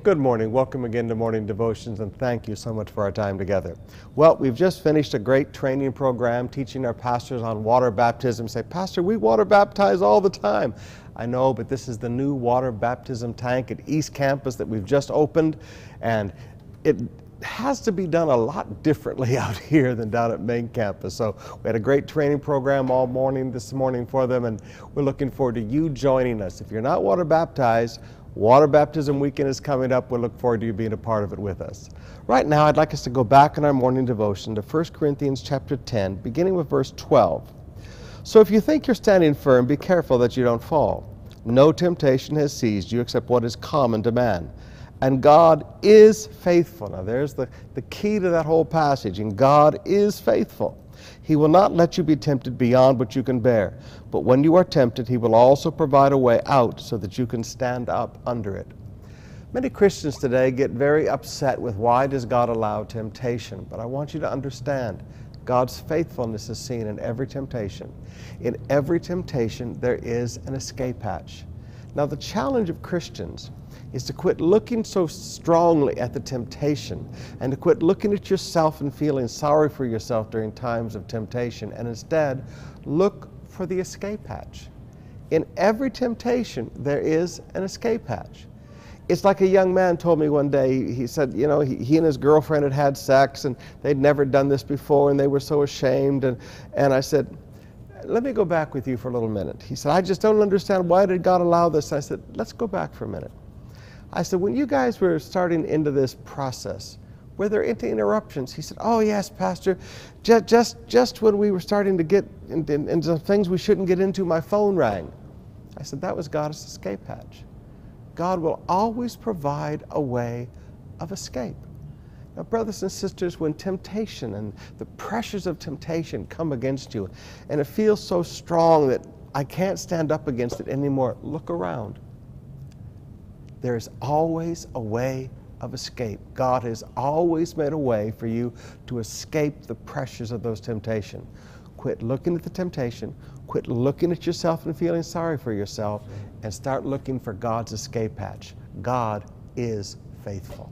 Good morning. Welcome again to Morning Devotions, and thank you so much for our time together. Well, we've just finished a great training program teaching our pastors on water baptism. Say, Pastor, we water baptize all the time. I know, but this is the new water baptism tank at East Campus that we've just opened, and it has to be done a lot differently out here than down at main campus. So we had a great training program all morning this morning for them, and we're looking forward to you joining us. If you're not water baptized, Water Baptism Weekend is coming up. We'll look forward to you being a part of it with us. Right now, I'd like us to go back in our morning devotion to 1 Corinthians chapter 10, beginning with verse 12. So if you think you're standing firm, be careful that you don't fall. No temptation has seized you except what is common to man. And God is faithful. Now there's the key to that whole passage. And God is faithful. He will not let you be tempted beyond what you can bear. But when you are tempted, He will also provide a way out so that you can stand up under it. Many Christians today get very upset with why does God allow temptation? But I want you to understand, God's faithfulness is seen in every temptation. In every temptation, there is an escape hatch. Now the challenge of Christians is to quit looking so strongly at the temptation and to quit looking at yourself and feeling sorry for yourself during times of temptation, and instead look for the escape hatch. In every temptation, there is an escape hatch. It's like a young man told me one day. He said, you know, he and his girlfriend had had sex and they'd never done this before and they were so ashamed, and I said, let me go back with you for a little minute. He said, I just don't understand, why did God allow this? I said, let's go back for a minute. I said, when you guys were starting into this process, were there any interruptions? He said, oh yes, Pastor, just when we were starting to get into things we shouldn't get into, my phone rang. I said, that was God's escape hatch. God will always provide a way of escape. Now, brothers and sisters, when temptation and the pressures of temptation come against you, and it feels so strong that I can't stand up against it anymore, look around. There is always a way of escape. God has always made a way for you to escape the pressures of those temptations. Quit looking at the temptation, quit looking at yourself and feeling sorry for yourself, and start looking for God's escape hatch. God is faithful.